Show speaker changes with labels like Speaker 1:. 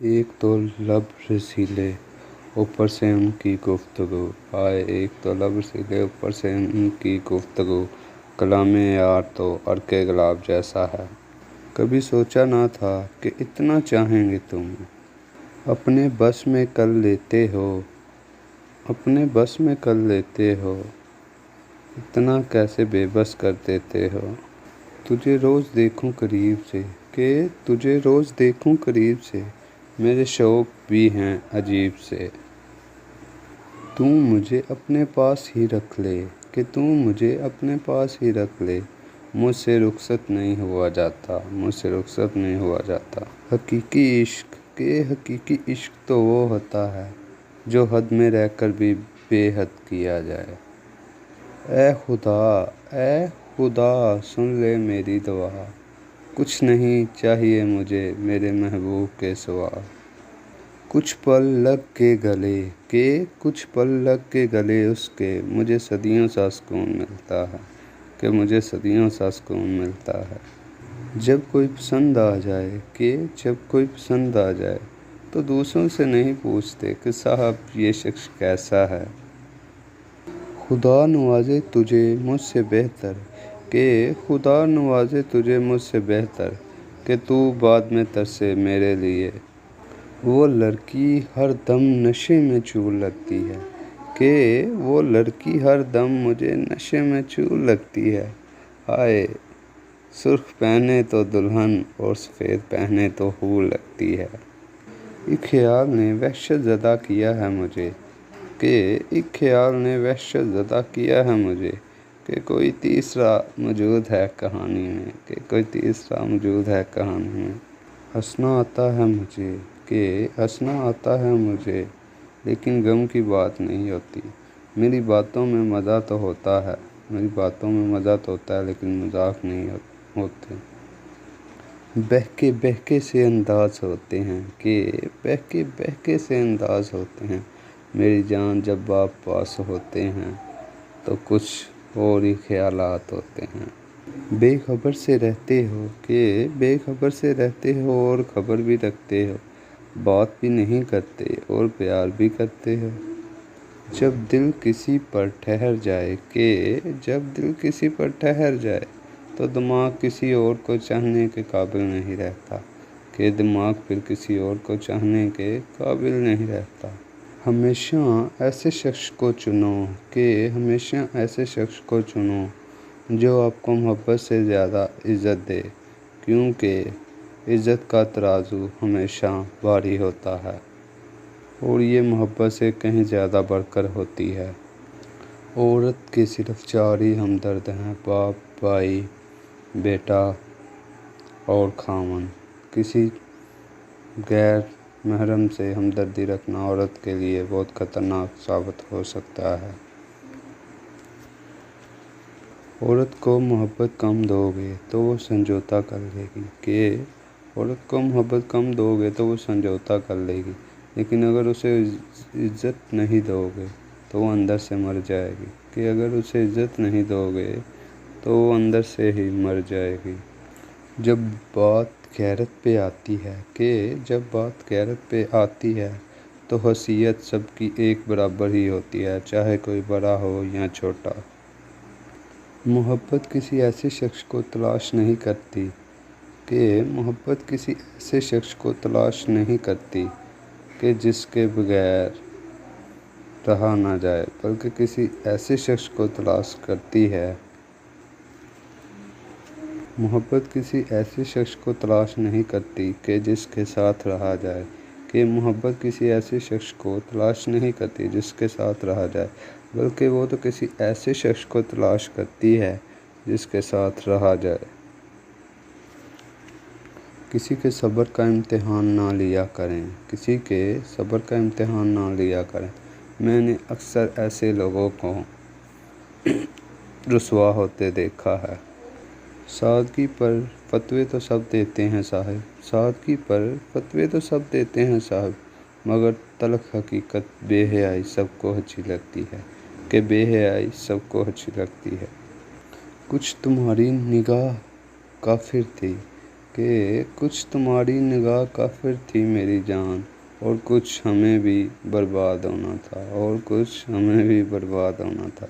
Speaker 1: ایک تو لب رسیلے اوپر سے ان کی گفتگو، ہائے ایک تو لب رسیلے اوپر سے ان کی گفتگو، کلام یار تو عرق گلاب جیسا ہے۔ کبھی سوچا نہ تھا کہ اتنا چاہیں گے تم، اپنے بس میں کر لیتے ہو، اپنے بس میں کر لیتے ہو، اتنا کیسے بے بس کر دیتے ہو۔ تجھے روز دیکھوں قریب سے کہ تجھے روز دیکھوں قریب سے، میرے شوق بھی ہیں عجیب سے۔ تم مجھے اپنے پاس ہی رکھ لے کہ تم مجھے اپنے پاس ہی رکھ لے، مجھ سے رخصت نہیں ہوا جاتا، مجھ سے رخصت نہیں ہوا جاتا۔ حقیقی عشق کہ حقیقی عشق تو وہ ہوتا ہے جو حد میں رہ کر بھی بے حد کیا جائے۔ اے خدا، اے خدا سن لے میری دعا، کچھ نہیں چاہیے مجھے میرے محبوب کے سوا۔ کچھ پل لگ کے گلے کہ کچھ پل لگ کے گلے اس کے، مجھے صدیوں سا سکون ملتا ہے کہ مجھے صدیوں سا سکون ملتا ہے۔ جب کوئی پسند آ جائے کہ جب کوئی پسند آ جائے تو دوسروں سے نہیں پوچھتے کہ صاحب یہ شخص کیسا ہے۔ خدا نوازے تجھے مجھ سے بہتر کہ خدا نوازے تجھے مجھ سے بہتر، کہ تو بعد میں ترسے میرے لیے۔ وہ لڑکی ہر دم نشے میں چور لگتی ہے کہ وہ لڑکی ہر دم مجھے نشے میں چور لگتی ہے، ہائے سرخ پہنے تو دلہن اور سفید پہنے تو حور لگتی ہے۔ ایک خیال نے وحشت زدہ کیا ہے مجھے کہ ایک خیال نے وحشت زدہ کیا ہے مجھے، کہ کوئی تیسرا موجود ہے کہانی میں، کہ کوئی تیسرا موجود ہے کہانی میں۔ ہنسنا آتا ہے مجھے کہ ہنسنا آتا ہے مجھے، لیکن غم کی بات نہیں ہوتی۔ میری باتوں میں مزہ تو ہوتا ہے، میری باتوں میں مزہ تو ہوتا ہے لیکن مذاق نہیں ہوتے۔ بہکے بہکے سے انداز ہوتے ہیں کہ بہکے بہکے سے انداز ہوتے ہیں، میری جان جب آپ پاس ہوتے ہیں تو کچھ اور ہی خیالات ہوتے ہیں۔ بے خبر سے رہتے ہو کہ بے خبر سے رہتے ہو اور خبر بھی رکھتے ہو، بات بھی نہیں کرتے اور پیار بھی کرتے ہو۔ جب دل کسی پر ٹھہر جائے کہ جب دل کسی پر ٹھہر جائے تو دماغ کسی اور کو چاہنے کے قابل نہیں رہتا، کہ دماغ پھر کسی اور کو چاہنے کے قابل نہیں رہتا۔ ہمیشہ ایسے شخص کو چنو کہ ہمیشہ ایسے شخص کو چنو جو آپ کو محبت سے زیادہ عزت دے، کیونکہ عزت کا ترازو ہمیشہ بھاری ہوتا ہے اور یہ محبت سے کہیں زیادہ بڑھ کر ہوتی ہے۔ عورت کے صرف چار ہی ہمدرد ہیں، باپ، بھائی، بیٹا اور خاوند۔ کسی غیر محرم سے ہمدردی رکھنا عورت کے لیے بہت خطرناک ثابت ہو سکتا ہے۔ عورت کو محبت کم دو گے تو وہ سمجھوتا کر لے گی کہ عورت کو محبت کم دو گے تو وہ سمجھوتا کر لے گی، لیکن اگر اسے عزت نہیں دو گے تو وہ اندر سے مر جائے گی، کہ اگر اسے عزت نہیں دو گے تو وہ اندر سے ہی مر جائے گی۔ جب بات غیرت پہ آتی ہے کہ جب بات غیرت پہ آتی ہے تو حیثیت سب کی ایک برابر ہی ہوتی ہے، چاہے کوئی بڑا ہو یا چھوٹا۔ محبت کسی ایسے شخص کو تلاش نہیں کرتی کہ محبت کسی ایسے شخص کو تلاش نہیں کرتی کہ جس کے بغیر رہا نہ جائے، بلکہ کسی ایسے شخص کو تلاش کرتی ہے۔ محبت کسی ایسے شخص کو تلاش نہیں کرتی کہ جس کے ساتھ رہا جائے، کہ محبت کسی ایسے شخص کو تلاش نہیں کرتی جس کے ساتھ رہا جائے، بلکہ وہ تو کسی ایسے شخص کو تلاش کرتی ہے جس کے ساتھ رہا جائے۔ کسی کے صبر کا امتحان نہ لیا کریں، کسی کے صبر کا امتحان نہ لیا کریں۔ میں نے اکثر ایسے لوگوں کو رسوا ہوتے دیکھا ہے۔ سادگی پر فتوے تو سب دیتے ہیں صاحب، سادگی پر فتوے تو سب دیتے ہیں صاحب، مگر تلخ حقیقت بے حیائی سب کو اچھی لگتی ہے، کہ بے حیائی سب کو اچھی لگتی ہے۔ کچھ تمہاری نگاہ کافر تھی کہ کچھ تمہاری نگاہ کافر تھی میری جان، اور کچھ ہمیں بھی برباد ہونا تھا، اور کچھ ہمیں بھی برباد ہونا تھا۔